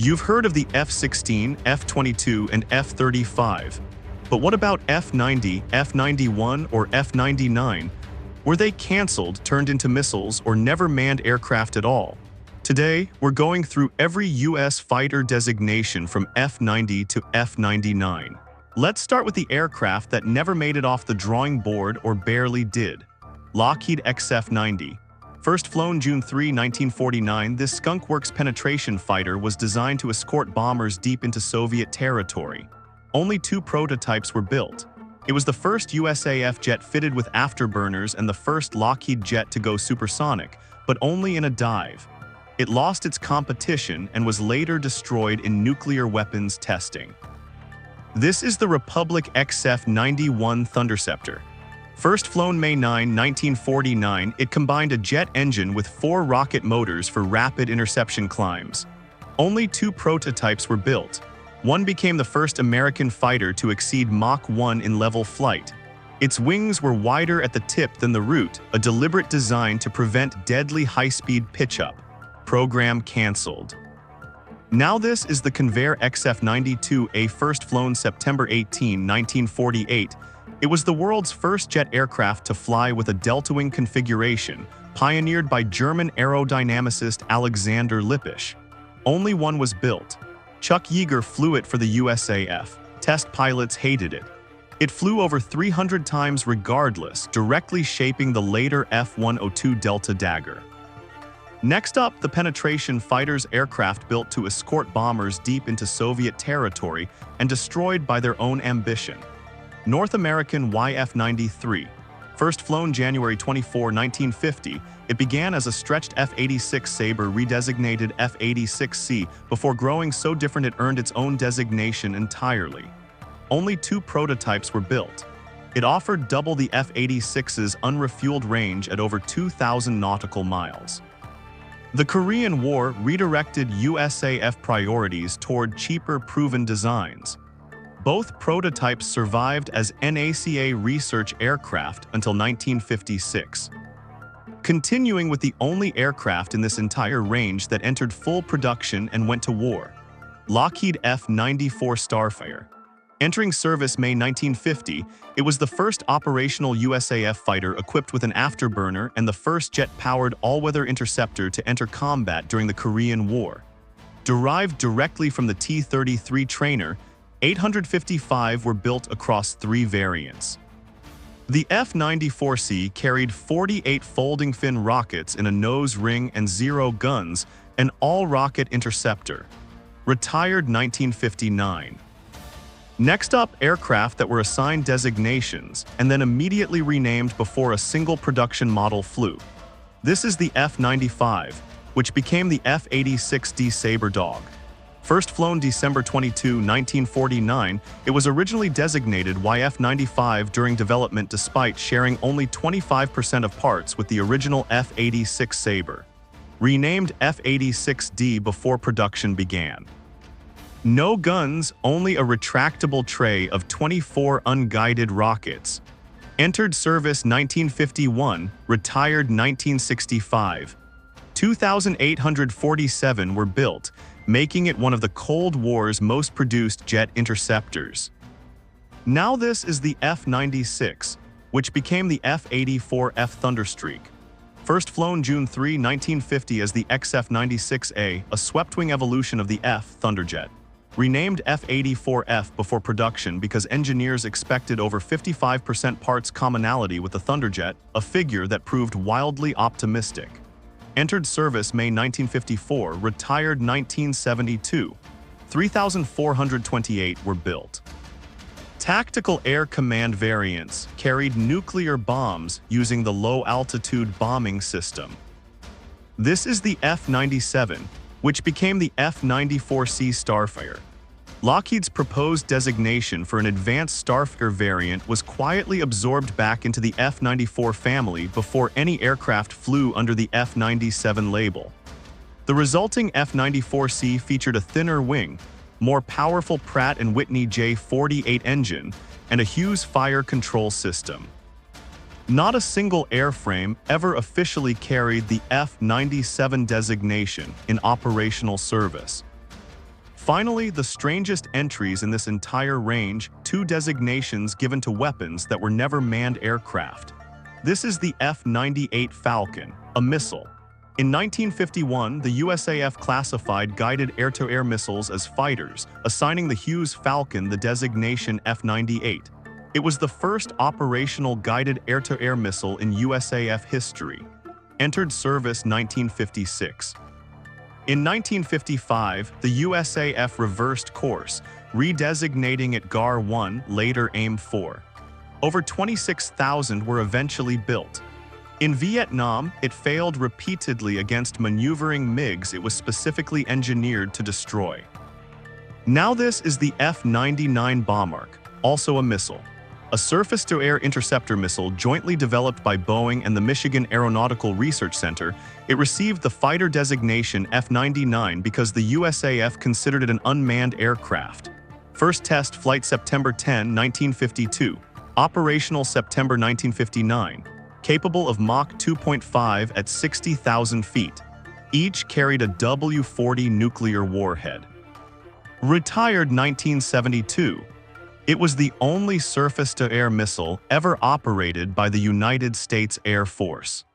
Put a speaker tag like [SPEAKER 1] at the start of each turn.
[SPEAKER 1] You've heard of the F-16, F-22, and F-35. But what about F-90, F-91, or F-99? Were they cancelled, turned into missiles, or never manned aircraft at all? Today, we're going through every U.S. fighter designation from F-90 to F-99. Let's start with the aircraft that never made it off the drawing board or barely did. Lockheed XF-90. First flown June 3, 1949, this Skunk Works penetration fighter was designed to escort bombers deep into Soviet territory. Only 2 prototypes were built. It was the first USAF jet fitted with afterburners and the first Lockheed jet to go supersonic, but only in a dive. It lost its competition and was later destroyed in nuclear weapons testing. This is the Republic XF-91 Thunderceptor. First flown May 9, 1949, it combined a jet engine with 4 rocket motors for rapid interception climbs. Only 2 prototypes were built. One became the first American fighter to exceed Mach 1 in level flight. Its wings were wider at the tip than the root, a deliberate design to prevent deadly high-speed pitch-up. Program cancelled. Now this is the Convair XF-92A, first flown September 18, 1948. It was the world's first jet aircraft to fly with a delta-wing configuration, pioneered by German aerodynamicist Alexander Lippisch. Only one was built. Chuck Yeager flew it for the USAF. Test pilots hated it. It flew over 300 times regardless, directly shaping the later F-102 Delta Dagger. Next up, the penetration fighters, aircraft built to escort bombers deep into Soviet territory and destroyed by their own ambition. North American YF-93. First flown January 24, 1950, it began as a stretched F-86 Sabre redesignated F-86C before growing so different it earned its own designation entirely. Only 2 prototypes were built. It offered double the F-86's unrefueled range at over 2,000 nautical miles. The Korean War redirected USAF priorities toward cheaper, proven designs. Both prototypes survived as NACA research aircraft until 1956. Continuing with the only aircraft in this entire range that entered full production and went to war. Lockheed F-94 Starfire. Entering service May 1950, it was the first operational USAF fighter equipped with an afterburner and the first jet-powered all-weather interceptor to enter combat during the Korean War. Derived directly from the T-33 trainer, 855 were built across 3 variants. The F-94C carried 48 folding fin rockets in a nose ring and 0 guns, an all-rocket interceptor. Retired 1959. Next up, aircraft that were assigned designations and then immediately renamed before a single production model flew. This is the F-95, which became the F-86D Sabre Dog. First flown December 22, 1949, it was originally designated YF-95 during development despite sharing only 25% of parts with the original F-86 Sabre. Renamed F-86D before production began. No guns, only a retractable tray of 24 unguided rockets. Entered service 1951, retired 1965. 2,847 were built, making it one of the Cold War's most produced jet interceptors. Now this is the F-96, which became the F-84F Thunderstreak. First flown June 3, 1950 as the XF-96A, a swept-wing evolution of the F-Thunderjet. Renamed F-84F before production because engineers expected over 55% parts commonality with the Thunderjet, a figure that proved wildly optimistic. Entered service May 1954, retired 1972. 3,428 were built. Tactical Air Command variants carried nuclear bombs using the low-altitude bombing system. This is the F-97, which became the F-94C Starfire. Lockheed's proposed designation for an advanced Starfire variant was quietly absorbed back into the F-94 family before any aircraft flew under the F-97 label. The resulting F-94C featured a thinner wing, more powerful Pratt & Whitney J48 engine, and a Hughes fire control system. Not a single airframe ever officially carried the F-97 designation in operational service. Finally, the strangest entries in this entire range, two designations given to weapons that were never manned aircraft. This is the F-98 Falcon, a missile. In 1951, the USAF classified guided air-to-air missiles as fighters, assigning the Hughes Falcon the designation F-98. It was the first operational guided air-to-air missile in USAF history. Entered service 1956. In 1955, the USAF reversed course, redesignating it GAR-1, later AIM-4. Over 26,000 were eventually built. In Vietnam, it failed repeatedly against maneuvering MiGs it was specifically engineered to destroy. Now this is the F-99 BOMARC, also a missile. A surface-to-air interceptor missile jointly developed by Boeing and the Michigan Aeronautical Research Center, it received the fighter designation F-99 because the USAF considered it an unmanned aircraft. First test flight September 10, 1952. Operational September 1959. Capable of Mach 2.5 at 60,000 feet. Each carried a W-40 nuclear warhead. Retired 1972. It was the only surface-to-air missile ever operated by the United States Air Force.